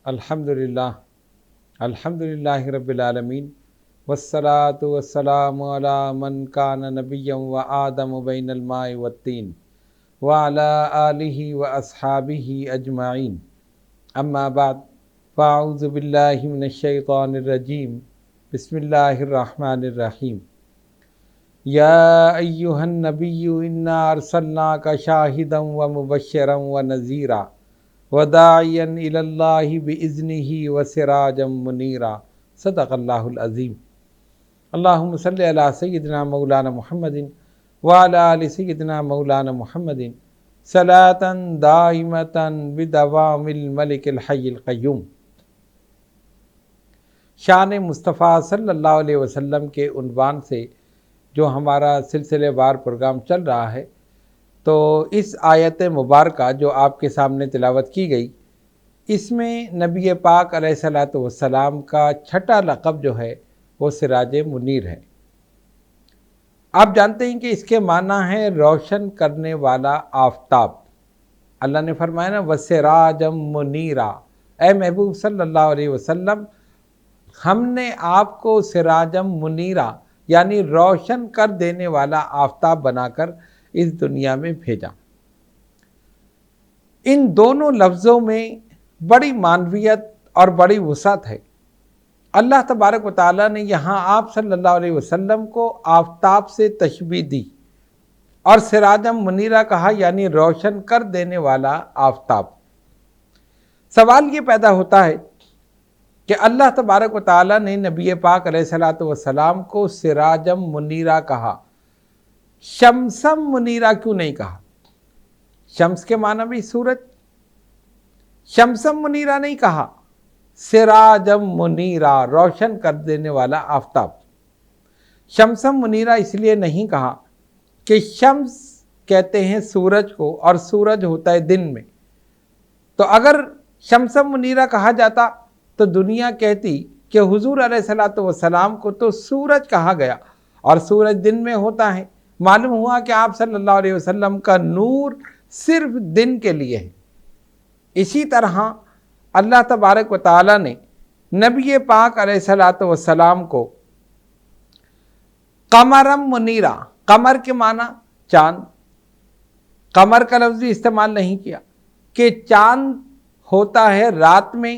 الحمدللہ رب العالمین والصلاة والسلام علی من کان نبیا و آدم بین الماء والطین وعلی آلہ و اصحابہ اجمعین اما بعد فاعوذ باللہ من الشیطان الرجیم بسم اللہ الرحمن الرحیم یا ایہا النبی انا ارسلناک شاہدا و مبشرا و نذیرا وداعیا الی اللہ باذنہ وسراجا منیرا صدق اللہ العظیم۔ اللہم صلی علی سیدنا مولانا محمد وعلی آل سیدنا مولانا محمد صلاۃ دائمۃ بدوام الملک الحی القیوم۔ شان مصطفیٰ صلی اللہ علیہ وسلم کے عنوان سے جو ہمارا سلسلے وار پروگرام چل رہا ہے، تو اس آیت مبارکہ جو آپ کے سامنے تلاوت کی گئی، اس میں نبی پاک علیہ الصلاۃ والسلام کا چھٹا لقب جو ہے وہ سراج منیر ہے۔ آپ جانتے ہیں کہ اس کے معنی ہے روشن کرنے والا آفتاب۔ اللہ نے فرمایا نا وَسِرَاجًا مُنِيرًا، اے محبوب صلی اللہ علیہ وسلم، ہم نے آپ کو سراجم منیرا یعنی روشن کر دینے والا آفتاب بنا کر اس دنیا میں بھیجا۔ ان دونوں لفظوں میں بڑی معنویت اور بڑی وسعت ہے۔ اللہ تبارک و تعالیٰ نے یہاں آپ صلی اللہ علیہ وسلم کو آفتاب سے تشبیہ دی اور سراجم منیرا کہا، یعنی روشن کر دینے والا آفتاب۔ سوال یہ پیدا ہوتا ہے کہ اللہ تبارک و تعالیٰ نے نبی پاک علیہ الصلاۃ والسلام کو سراجم منیرا کہا، شمسم منیرا کیوں نہیں کہا؟ شمس کے معنی بھی سورج، شمسم منیرا نہیں کہا، سراجم منیرا روشن کر دینے والا آفتاب۔ شمسم منیرا اس لیے نہیں کہا کہ شمس کہتے ہیں سورج کو اور سورج ہوتا ہے دن میں، تو اگر شمسم منیرا کہا جاتا تو دنیا کہتی کہ حضور علیہ الصلاۃ والسلام کو تو سورج کہا گیا اور سورج دن میں ہوتا ہے۔ معلوم ہوا کہ آپ صلی اللہ علیہ وسلم کا نور صرف دن کے لیے ہے۔ اسی طرح اللہ تبارک و تعالیٰ نے نبی پاک علیہ الصلاۃ والسلام کو قمرم منیرا، قمر کے معنی چاند، قمر کا لفظ بھی استعمال نہیں کیا کہ چاند ہوتا ہے رات میں،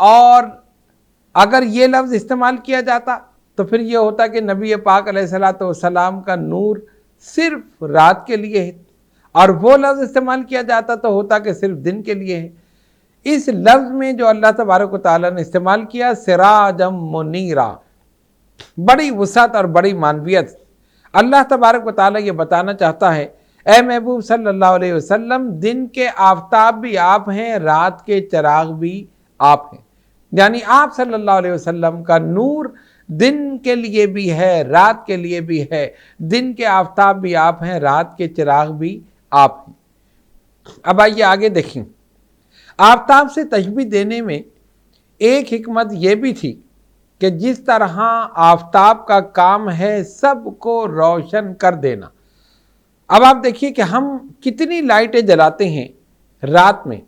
اور اگر یہ لفظ استعمال کیا جاتا تو پھر یہ ہوتا کہ نبی پاک علیہ الصلاۃ والسلام کا نور صرف رات کے لیے ہے، اور وہ لفظ استعمال کیا جاتا تو ہوتا کہ صرف دن کے لیے ہے۔ اس لفظ میں جو اللہ تبارک و تعالیٰ نے استعمال کیا سراجم منیرا، بڑی وسعت اور بڑی معنویت۔ اللہ تبارک و تعالیٰ یہ بتانا چاہتا ہے، اے محبوب صلی اللہ علیہ وسلم، دن کے آفتاب بھی آپ ہیں، رات کے چراغ بھی آپ ہیں، یعنی آپ صلی اللہ علیہ وسلم کا نور دن کے لیے بھی ہے، رات کے لیے بھی ہے۔ دن کے آفتاب بھی آپ ہیں، رات کے چراغ بھی آپ ہیں۔ اب آئیے آگے دیکھیں، آفتاب سے تشبیہ دینے میں ایک حکمت یہ بھی تھی کہ جس طرح آفتاب کا کام ہے سب کو روشن کر دینا۔ اب آپ دیکھیے کہ ہم کتنی لائٹیں جلاتے ہیں رات میں،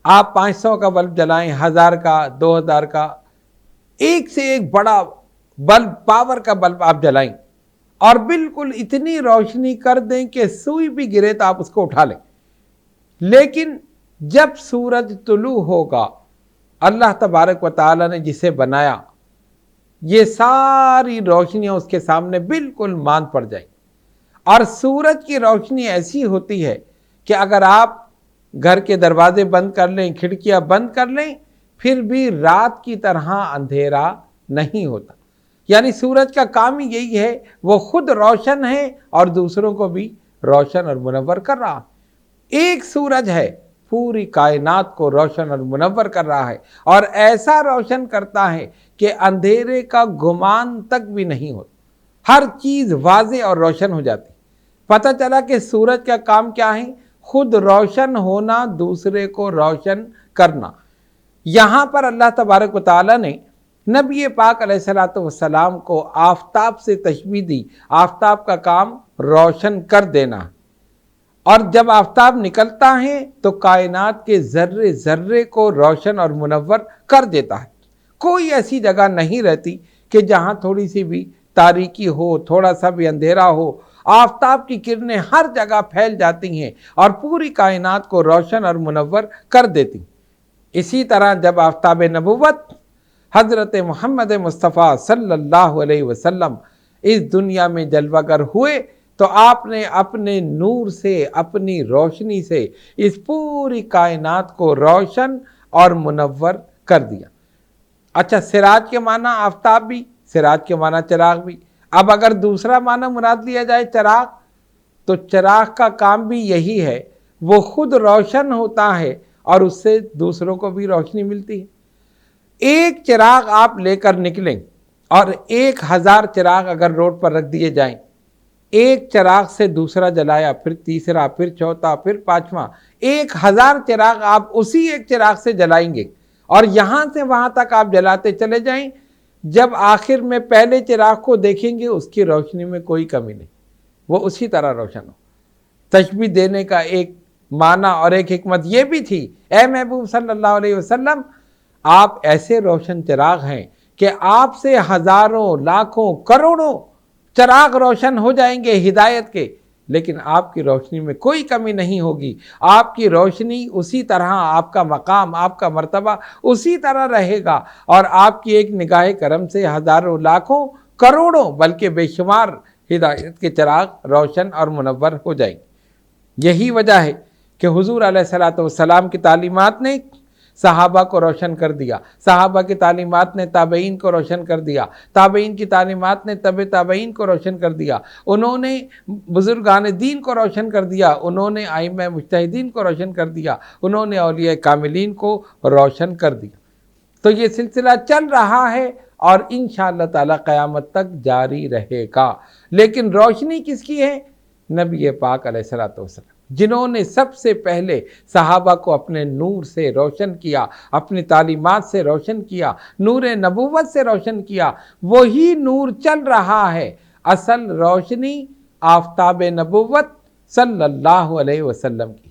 آپ 500 کا بلب جلائیں، 1000 کا، 2000 کا، ایک سے ایک بڑا بلب، پاور کا بلب آپ جلائیں اور بالکل اتنی روشنی کر دیں کہ سوئی بھی گرے تو آپ اس کو اٹھا لیں۔ لیکن جب سورج طلوع ہوگا، اللہ تبارک و تعالیٰ نے جسے بنایا، یہ ساری روشنیاں اس کے سامنے بالکل ماند پڑ جائیں، اور سورج کی روشنی ایسی ہوتی ہے کہ اگر آپ گھر کے دروازے بند کر لیں، کھڑکیاں بند کر لیں، پھر بھی رات کی طرح اندھیرا نہیں ہوتا۔ یعنی سورج کا کام ہی یہی ہے، وہ خود روشن ہے اور دوسروں کو بھی روشن اور منور کر رہا ہے۔ ایک سورج ہے، پوری کائنات کو روشن اور منور کر رہا ہے، اور ایسا روشن کرتا ہے کہ اندھیرے کا گمان تک بھی نہیں ہوتا، ہر چیز واضح اور روشن ہو جاتی۔ پتہ چلا کہ سورج کا کام کیا ہے؟ خود روشن ہونا، دوسرے کو روشن کرنا۔ یہاں پر اللہ تبارک و تعالیٰ نے نبی پاک علیہ الصلاۃ والسلام کو آفتاب سے تشبیہ دی۔ آفتاب کا کام روشن کر دینا۔ اور جب آفتاب نکلتا ہے تو کائنات کے ذرے ذرے کو روشن اور منور کر دیتا ہے۔ کوئی ایسی جگہ نہیں رہتی کہ جہاں تھوڑی سی بھی تاریکی ہو، تھوڑا سا بھی اندھیرا ہو، آفتاب کی کرنیں ہر جگہ پھیل جاتی ہیں اور پوری کائنات کو روشن اور منور کر دیتی۔ اسی طرح جب آفتاب نبوت حضرت محمد مصطفیٰ صلی اللہ علیہ وسلم اس دنیا میں جلوہ گر ہوئے تو آپ نے اپنے نور سے، اپنی روشنی سے اس پوری کائنات کو روشن اور منور کر دیا۔ اچھا، سراج کے معنی آفتاب بھی، سراج کے معنی چراغ بھی۔ اب اگر دوسرا معنی مراد لیا جائے چراغ، تو چراغ کا کام بھی یہی ہے، وہ خود روشن ہوتا ہے اور اس سے دوسروں کو بھی روشنی ملتی ہے۔ ایک چراغ آپ لے کر نکلیں اور 1000 چراغ اگر روڈ پر رکھ دیے جائیں، ایک چراغ سے دوسرا جلایا، پھر تیسرا، پھر چوتھا، پھر پانچواں، 1000 چراغ آپ اسی ایک چراغ سے جلائیں گے اور یہاں سے وہاں تک آپ جلاتے چلے جائیں، جب آخر میں پہلے چراغ کو دیکھیں گے اس کی روشنی میں کوئی کمی نہیں، وہ اسی طرح روشن ہو۔ تشبیہ دینے کا ایک معنی اور ایک حکمت یہ بھی تھی، اے محبوب صلی اللہ علیہ وسلم، آپ ایسے روشن چراغ ہیں کہ آپ سے ہزاروں، لاکھوں، کروڑوں چراغ روشن ہو جائیں گے ہدایت کے، لیکن آپ کی روشنی میں کوئی کمی نہیں ہوگی۔ آپ کی روشنی اسی طرح، آپ کا مقام، آپ کا مرتبہ اسی طرح رہے گا، اور آپ کی ایک نگاہ کرم سے ہزاروں، لاکھوں، کروڑوں، بلکہ بے شمار ہدایت کے چراغ روشن اور منور ہو جائیں گے۔ یہی وجہ ہے کہ حضور علیہ السلام کی تعلیمات نے صحابہ کو روشن کر دیا، صحابہ کی تعلیمات نے تابعین کو روشن کر دیا، تابعین کی تعلیمات نے تبع تابعین کو روشن کر دیا، انہوں نے بزرگان دین کو روشن کر دیا، انہوں نے ائمہ مجتہدین کو روشن کر دیا، انہوں نے اولیاء کاملین کو روشن کر دیا۔ تو یہ سلسلہ چل رہا ہے اور انشاءاللہ تعالی قیامت تک جاری رہے گا۔ لیکن روشنی کس کی ہے؟ نبی پاک علیہ السلام، جنہوں نے سب سے پہلے صحابہ کو اپنے نور سے روشن کیا، اپنی تعلیمات سے روشن کیا، نور نبوت سے روشن کیا، وہی نور چل رہا ہے۔ اصل روشنی آفتاب نبوت صلی اللہ علیہ وسلم کی،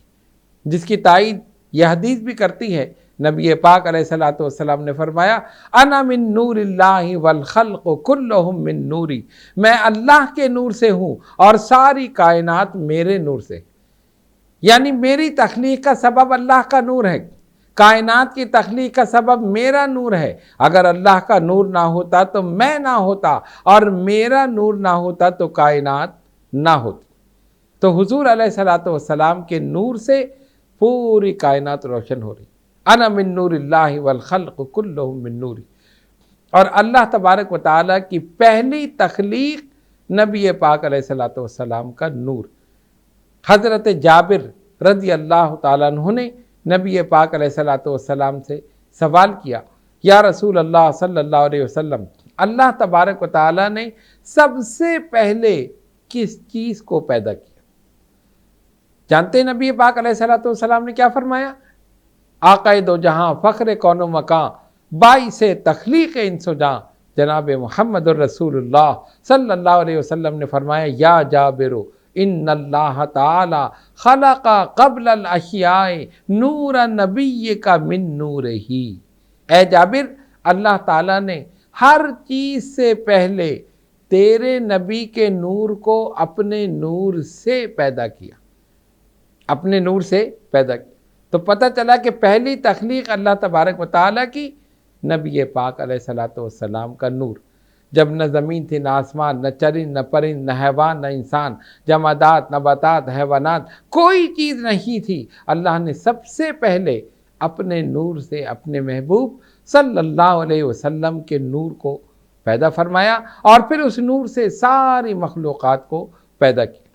جس کی تائید یہ حدیث بھی کرتی ہے۔ نبی پاک علیہ السلام نے فرمایا، انا من نور اللہ والخلق کلہم من نوری، میں اللہ کے نور سے ہوں اور ساری کائنات میرے نور سے، یعنی میری تخلیق کا سبب اللہ کا نور ہے، کائنات کی تخلیق کا سبب میرا نور ہے۔ اگر اللہ کا نور نہ ہوتا تو میں نہ ہوتا، اور میرا نور نہ ہوتا تو کائنات نہ ہوتی۔ تو حضور علیہ السلام کے نور سے پوری کائنات روشن ہو رہی۔ انا من نور اللہ والخلق کلہم من نوری۔ اور اللہ تبارک و تعالیٰ کی پہلی تخلیق نبی پاک علیہ السلام کا نور۔ حضرت جابر رضی اللہ تعالیٰ عنہ نے نبی پاک علیہ السلام سے سوال کیا، یا رسول اللہ صلی اللہ علیہ وسلم، اللہ تبارک و تعالیٰ نے سب سے پہلے کس چیز کو پیدا کیا؟ جانتے ہیں نبی پاک علیہ السلام نے کیا فرمایا؟ آقا دو جہاں، فخر کون و مکان، باعث تخلیق انس و جاں، جناب محمد الرسول اللہ صلی اللہ علیہ وسلم نے فرمایا، یا جابر ان اللہ تعالی خلق قبل الاشیاء نور نبیک من نورہی۔ اے جابر، اللہ تعالیٰ نے ہر چیز سے پہلے تیرے نبی کے نور کو اپنے نور سے پیدا کیا، اپنے نور سے پیدا کیا۔ تو پتہ چلا کہ پہلی تخلیق اللہ تبارک و تعالیٰ کی نبی پاک علیہ السلام کا نور۔ جب نہ زمین تھی، نہ آسمان، نہ چرند، نہ پرند، نہ حیوان، نہ انسان، جمادات، نباتات، حیوانات، کوئی چیز نہیں تھی، اللہ نے سب سے پہلے اپنے نور سے اپنے محبوب صلی اللہ علیہ وسلم کے نور کو پیدا فرمایا، اور پھر اس نور سے ساری مخلوقات کو پیدا کیا۔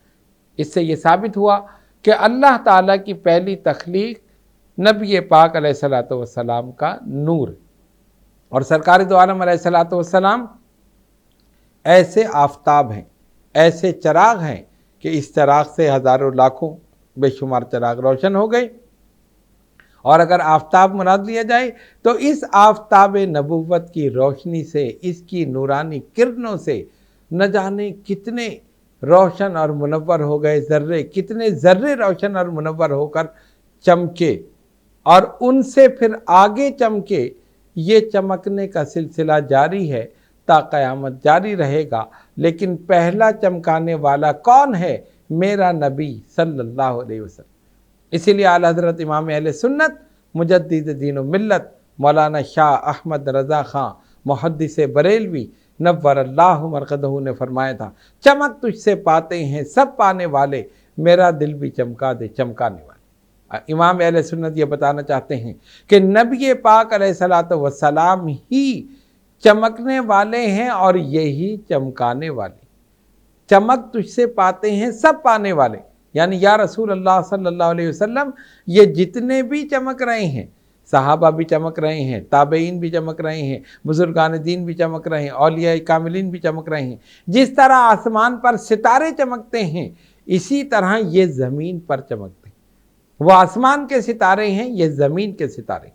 اس سے یہ ثابت ہوا کہ اللہ تعالیٰ کی پہلی تخلیق نبی پاک علیہ السلام کا نور۔ اور سرکار دو عالم علیہ السلام ایسے آفتاب ہیں، ایسے چراغ ہیں کہ اس چراغ سے ہزاروں، لاکھوں، بے شمار چراغ روشن ہو گئے۔ اور اگر آفتاب مراد لیا جائے تو اس آفتاب نبوت کی روشنی سے، اس کی نورانی کرنوں سے نہ جانے کتنے روشن اور منور ہو گئے ذرے، کتنے ذرے روشن اور منور ہو کر چمکے اور ان سے پھر آگے چمکے۔ یہ چمکنے کا سلسلہ جاری ہے تا قیامت جاری رہے گا، لیکن پہلا چمکانے والا کون ہے؟ میرا نبی صلی اللہ علیہ وسلم۔ اسی لیے اعلیٰ حضرت امام اہل سنت مجدد دین و ملت مولانا شاہ احمد رضا خان محدث بریلوی نور اللہ مرقدہ نے فرمایا تھا، چمک تجھ سے پاتے ہیں سب پانے والے، میرا دل بھی چمکا دے چمکانے والے۔ امام اہل سنت یہ بتانا چاہتے ہیں کہ نبی پاک علیہ الصلوۃ والسلام ہی چمکنے والے ہیں اور یہی چمکانے والے۔ چمک تجھ سے پاتے ہیں سب پانے والے، یعنی یا رسول اللہ صلی اللہ علیہ وسلم یہ جتنے بھی چمک رہے ہیں، صحابہ بھی چمک رہے ہیں، تابعین بھی چمک رہے ہیں، بزرگان دین بھی چمک رہے ہیں، اولیاء کاملین بھی چمک رہے ہیں، جس طرح آسمان پر ستارے چمکتے ہیں اسی طرح یہ زمین پر چمکتے ہیں۔ وہ آسمان کے ستارے ہیں، یہ زمین کے ستارے،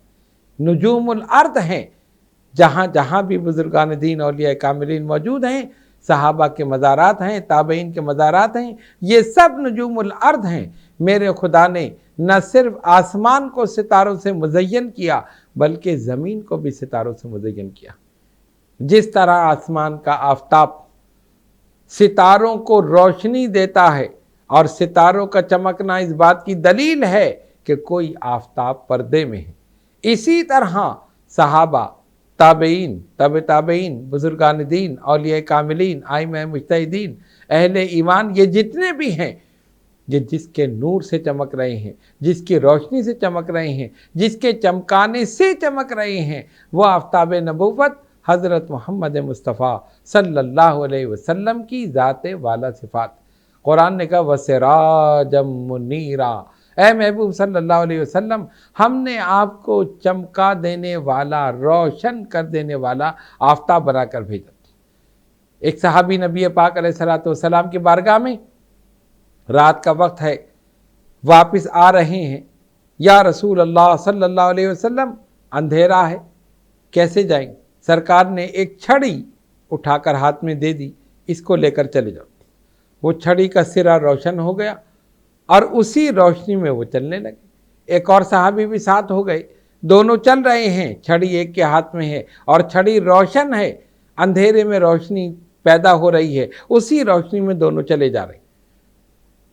نجوم الارض ہیں۔ جہاں جہاں بھی بزرگان دین اولیاء کاملین موجود ہیں، صحابہ کے مزارات ہیں، تابعین کے مزارات ہیں، یہ سب نجوم الارض ہیں۔ میرے خدا نے نہ صرف آسمان کو ستاروں سے مزین کیا بلکہ زمین کو بھی ستاروں سے مزین کیا۔ جس طرح آسمان کا آفتاب ستاروں کو روشنی دیتا ہے اور ستاروں کا چمکنا اس بات کی دلیل ہے کہ کوئی آفتاب پردے میں ہے، اسی طرح صحابہ، تابعین، تابعین، بزرگان دین، اولیاء کاملین، ائمہ مجتہدین، اہل ایمان، یہ جتنے بھی ہیں، یہ جس کے نور سے چمک رہے ہیں، جس کی روشنی سے چمک رہے ہیں، جس کے چمکانے سے چمک رہے ہیں، وہ آفتاب نبوت حضرت محمد مصطفیٰ صلی اللہ علیہ وسلم کی ذات والا صفات۔ قرآن نے کہا وَسِرَاجًا مُنِيرًا، اے محبوب صلی اللہ علیہ وسلم ہم نے آپ کو چمکا دینے والا، روشن کر دینے والا آفتاب بنا کر بھیجا۔ ایک صحابی نبی پاک علیہ الصلوۃ والسلام کی بارگاہ میں، رات کا وقت ہے، واپس آ رہے ہیں، یا رسول اللہ صلی اللہ علیہ وسلم اندھیرا ہے، کیسے جائیں؟ سرکار نے ایک چھڑی اٹھا کر ہاتھ میں دے دی، اس کو لے کر چلے جاؤ۔ وہ چھڑی کا سرا روشن ہو گیا اور اسی روشنی میں وہ چلنے لگے۔ ایک اور صحابی بھی ساتھ ہو گئے، دونوں چل رہے ہیں، چھڑی ایک کے ہاتھ میں ہے اور چھڑی روشن ہے، اندھیرے میں روشنی پیدا ہو رہی ہے، اسی روشنی میں دونوں چلے جا رہے ہیں۔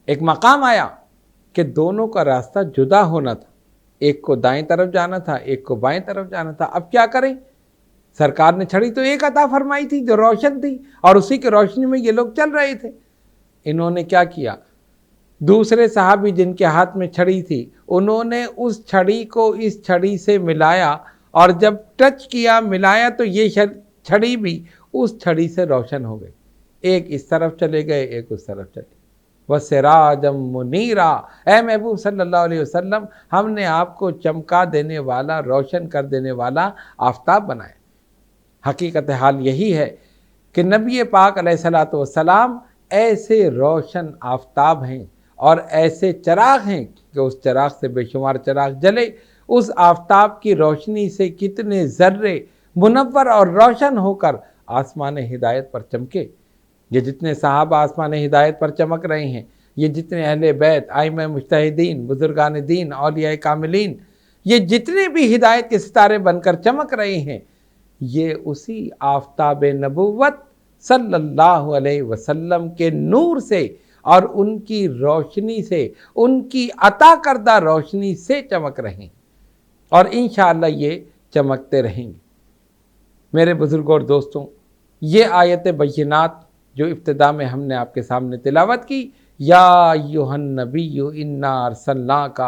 ایک مقام آیا کہ دونوں کا راستہ جدا ہونا تھا، ایک کو دائیں طرف جانا تھا، ایک کو بائیں طرف جانا تھا۔ اب کیا کریں؟ سرکار نے چھڑی تو ایک عطا فرمائی تھی جو روشن تھی اور اسی کی روشنی میں یہ لوگ چل رہے تھے۔ انہوں نے کیا کیا؟ دوسرے صحابی جن کے ہاتھ میں چھڑی تھی، انہوں نے اس چھڑی کو اس چھڑی سے ملایا، اور جب ٹچ کیا، ملایا، تو یہ چھڑی بھی اس چھڑی سے روشن ہو گئی۔ ایک اس طرف چلے گئے، ایک اس طرف چلے گئے۔ وَسِرَاجًا مُنِيرًا، اے محبوب صلی اللہ علیہ وسلم ہم نے آپ کو چمکا دینے والا، روشن کر دینے والا آفتاب بنایا۔ حقیقت حال یہی ہے کہ نبی پاک علیہ الصلوۃ والسلام ایسے روشن آفتاب ہیں اور ایسے چراغ ہیں کہ اس چراغ سے بے شمار چراغ جلے، اس آفتاب کی روشنی سے کتنے ذرے منور اور روشن ہو کر آسمان ہدایت پر چمکے۔ یہ جتنے صحابہ آسمان ہدایت پر چمک رہے ہیں، یہ جتنے اہل بیت، ائمہ مجتہدین، بزرگان دین، اولیاء کاملین، یہ جتنے بھی ہدایت کے ستارے بن کر چمک رہے ہیں، یہ اسی آفتاب نبوت صلی اللہ علیہ وسلم کے نور سے اور ان کی روشنی سے، ان کی عطا کردہ روشنی سے چمک رہے ہیں، اور انشاءاللہ یہ چمکتے رہیں گے۔ میرے بزرگوں اور دوستوں، یہ آیت بینات جو ابتدا میں ہم نے آپ کے سامنے تلاوت کی، یا ایھا النبی انا ارسلناک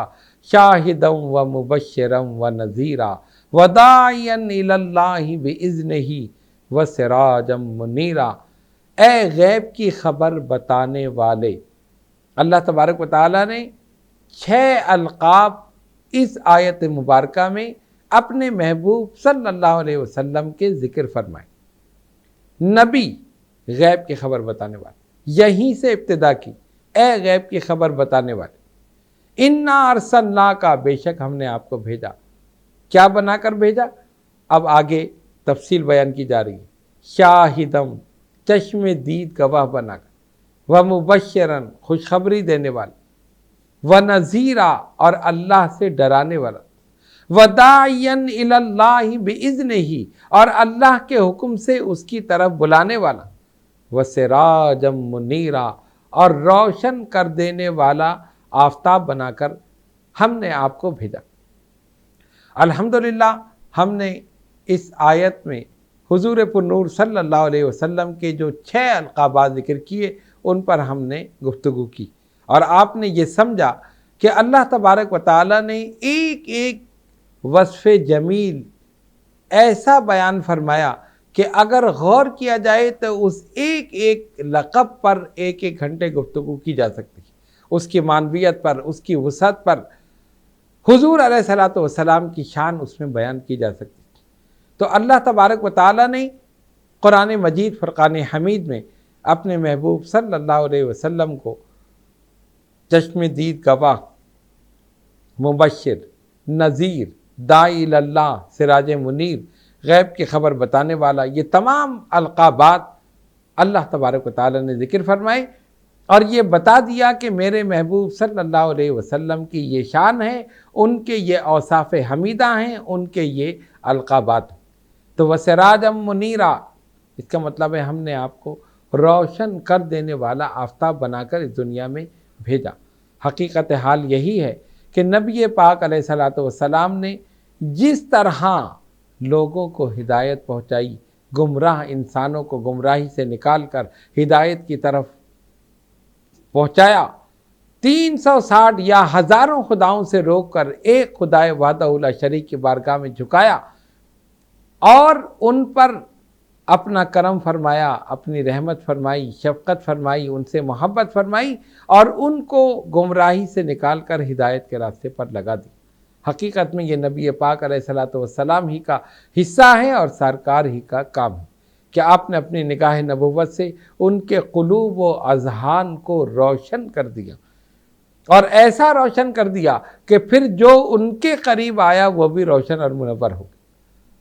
شاہدا ومبشرا ونذیرا وداعیا الی اللہ باذنہ وسراجا منیرا، اے غیب کی خبر بتانے والے۔ اللہ تبارک و تعالیٰ نے 6 القاب اس آیت مبارکہ میں اپنے محبوب صلی اللہ علیہ وسلم کے ذکر فرمائے۔ نبی، غیب کی خبر بتانے والے، یہیں سے ابتدا کی، اے غیب کی خبر بتانے والے۔ انا ارسلناک، بے شک ہم نے آپ کو بھیجا۔ کیا بنا کر بھیجا؟ اب آگے تفصیل بیان کی جا رہی ہے۔ شاہدم، چشم دید گواہ بنا کر، ومبشرن خوشخبری دینے والا، ونذیرا اور اللہ سے ڈرانے والا، وداعیا الی اللہ باذنہ اور اللہ کے حکم سے اس کی طرف بلانے والا، وسراجا منیرا اور روشن کر دینے والا آفتاب بنا کر ہم نے آپ کو بھیجا۔ الحمدللہ ہم نے اس آیت میں حضور پر نور صلی اللہ علیہ وسلم کے جو 6 القابات ذکر کیے ان پر ہم نے گفتگو کی، اور آپ نے یہ سمجھا کہ اللہ تبارک و تعالیٰ نے ایک ایک وصف جمیل ایسا بیان فرمایا کہ اگر غور کیا جائے تو اس ایک ایک لقب پر ایک ایک گھنٹے گفتگو کی جا سکتی ہے، اس کی معنویت پر، اس کی وسعت پر، حضور علیہ الصلوۃ والسلام کی شان اس میں بیان کی جا سکتی ہے۔ تو اللہ تبارک و تعالیٰ نے قرآن مجید فرقان حمید میں اپنے محبوب صلی اللہ علیہ وسلم کو چشم دید گواہ، مبشر، نذیر، داعی اللہ، سراج منیر، غیب کی خبر بتانے والا، یہ تمام القابات اللہ تبارک و تعالیٰ نے ذکر فرمائے اور یہ بتا دیا کہ میرے محبوب صلی اللہ علیہ وسلم کی یہ شان ہے، ان کے یہ اوصاف حمیدہ ہیں، ان کے یہ القابات ہیں۔ تو وسراجا منیرا اس کا مطلب ہے ہم نے آپ کو روشن کر دینے والا آفتاب بنا کر اس دنیا میں بھیجا۔ حقیقت حال یہی ہے کہ نبی پاک علیہ الصلوۃ والسلام نے جس طرح لوگوں کو ہدایت پہنچائی، گمراہ انسانوں کو گمراہی سے نکال کر ہدایت کی طرف پہنچایا، 360 یا ہزاروں خداؤں سے روک کر ایک خدائے وحدہ لا شریک کی بارگاہ میں جھکایا اور ان پر اپنا کرم فرمایا، اپنی رحمت فرمائی، شفقت فرمائی، ان سے محبت فرمائی اور ان کو گمراہی سے نکال کر ہدایت کے راستے پر لگا دی۔ حقیقت میں یہ نبی پاک علیہ الصلوۃ والسلام ہی کا حصہ ہے اور سرکار ہی کا کام ہے کہ آپ نے اپنی نگاہ نبوت سے ان کے قلوب و اذہان کو روشن کر دیا، اور ایسا روشن کر دیا کہ پھر جو ان کے قریب آیا وہ بھی روشن اور منور ہو گیا۔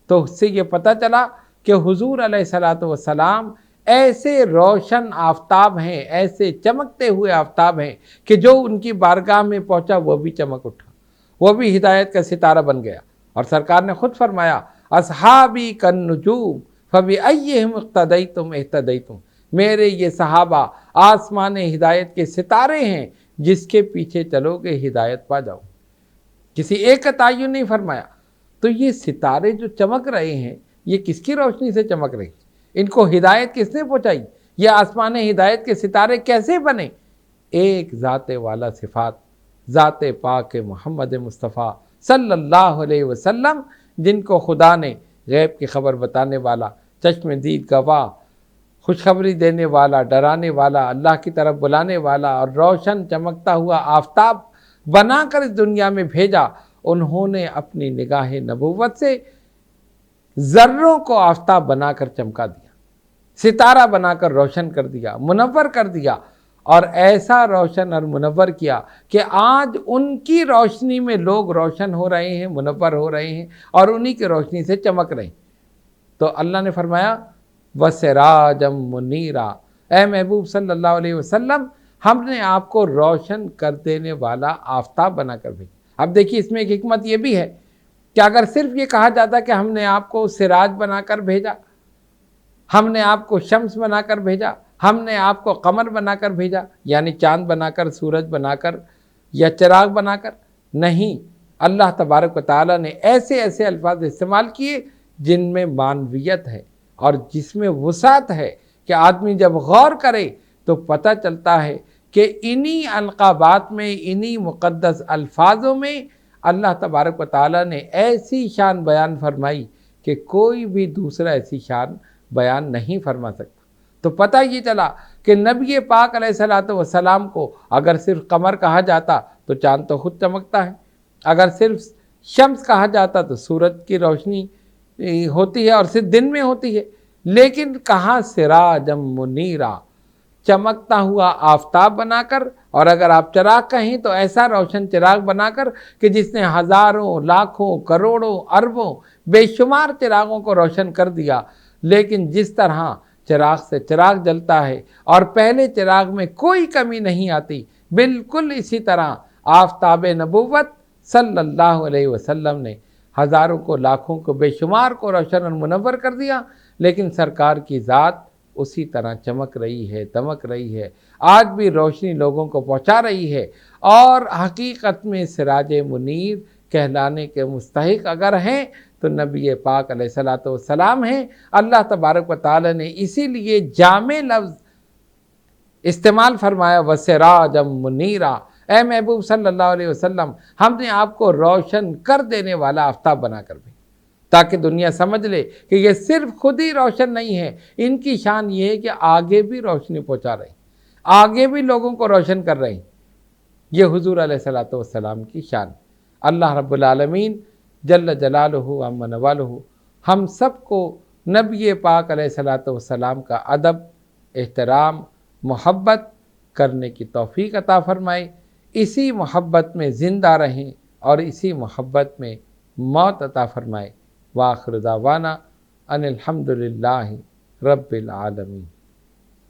تو اس سے یہ پتہ چلا کہ حضور علیہ الصلوۃ والسلام ایسے روشن آفتاب ہیں، ایسے چمکتے ہوئے آفتاب ہیں کہ جو ان کی بارگاہ میں پہنچا وہ بھی چمک اٹھا، وہ بھی ہدایت کا ستارہ بن گیا۔ اور سرکار نے خود فرمایا اصحابی کالنجوم فبأیہم اقتدیتم اہتدیتم، میرے یہ صحابہ آسمان ہدایت کے ستارے ہیں، جس کے پیچھے چلو گے ہدایت پا جاؤ۔ کسی ایک کا تعین نہیں فرمایا۔ تو یہ ستارے جو چمک رہے ہیں یہ کس کی روشنی سے چمک رہی؟ ان کو ہدایت کس نے پہنچائی؟ یہ آسمان ہدایت کے ستارے کیسے بنے؟ ایک ذات والا صفات، ذات پاک محمد مصطفیٰ صلی اللہ علیہ وسلم، جن کو خدا نے غیب کی خبر بتانے والا، چشم دید گواہ، خوشخبری دینے والا، ڈرانے والا، اللہ کی طرف بلانے والا اور روشن چمکتا ہوا آفتاب بنا کر اس دنیا میں بھیجا۔ انہوں نے اپنی نگاہ نبوت سے ذروں کو آفتاب بنا کر چمکا دیا، ستارہ بنا کر روشن کر دیا، منور کر دیا، اور ایسا روشن اور منور کیا کہ آج ان کی روشنی میں لوگ روشن ہو رہے ہیں، منور ہو رہے ہیں اور انہی کی روشنی سے چمک رہے ہیں۔ تو اللہ نے فرمایا وَسِرَاجًا مُنِيرًا، اے محبوب صلی اللہ علیہ وسلم ہم نے آپ کو روشن کر دینے والا آفتاب بنا کر بھیجا۔ اب دیکھیے اس میں ایک حکمت یہ بھی ہے کہ اگر صرف یہ کہا جاتا کہ ہم نے آپ کو سراج بنا کر بھیجا، ہم نے آپ کو شمس بنا کر بھیجا، ہم نے آپ کو قمر بنا کر بھیجا، یعنی چاند بنا کر، سورج بنا کر یا چراغ بنا کر، نہیں، اللہ تبارک و تعالیٰ نے ایسے ایسے الفاظ استعمال کیے جن میں معنویت ہے اور جس میں وسعت ہے کہ آدمی جب غور کرے تو پتہ چلتا ہے کہ انہی القابات میں، انہی مقدس الفاظوں میں اللہ تبارک و تعالیٰ نے ایسی شان بیان فرمائی کہ کوئی بھی دوسرا ایسی شان بیان نہیں فرما سکتا۔ تو پتہ یہ چلا کہ نبی پاک علیہ الصلوۃ والسلام کو اگر صرف قمر کہا جاتا تو چاند تو خود چمکتا ہے، اگر صرف شمس کہا جاتا تو سورج کی روشنی ہوتی ہے اور صرف دن میں ہوتی ہے، لیکن کہاں سراجا منیرا، چمکتا ہوا آفتاب بنا کر، اور اگر آپ چراغ کہیں تو ایسا روشن چراغ بنا کر کہ جس نے ہزاروں، لاکھوں، کروڑوں، اربوں، بے شمار چراغوں کو روشن کر دیا۔ لیکن جس طرح چراغ سے چراغ جلتا ہے اور پہلے چراغ میں کوئی کمی نہیں آتی، بالکل اسی طرح آفتاب نبوت صلی اللہ علیہ وسلم نے ہزاروں کو، لاکھوں کو، بے شمار کو روشن اور منور کر دیا، لیکن سرکار کی ذات اسی طرح چمک رہی ہے، دمک رہی ہے، آج بھی روشنی لوگوں کو پہنچا رہی ہے، اور حقیقت میں سراج منیر کہلانے کے مستحق اگر ہیں تو نبی پاک علیہ الصلوۃ والسلام ہیں۔ اللہ تبارک و تعالی نے اسی لیے جامع لفظ استعمال فرمایا وَسِرَاجًا مُنِیرًا، اے محبوب صلی اللہ علیہ وسلم، ہم نے آپ کو روشن کر دینے والا آفتاب بنا کر بھی، تاکہ دنیا سمجھ لے کہ یہ صرف خود ہی روشن نہیں ہے، ان کی شان یہ ہے کہ آگے بھی روشنی پہنچا رہے ہیں، آگے بھی لوگوں کو روشن کر رہے ہیں۔ یہ حضور علیہ الصلوۃ والسلام کی شان۔ اللہ رب العالمین جل جلالہ عم نوالہ ہم سب کو نبی پاک علیہ الصلوۃ والسلام کا ادب، احترام، محبت کرنے کی توفیق عطا فرمائے، اسی محبت میں زندہ رہیں اور اسی محبت میں موت عطا فرمائے۔ وآخر دعوانا ان الحمد للہ رب العالمین۔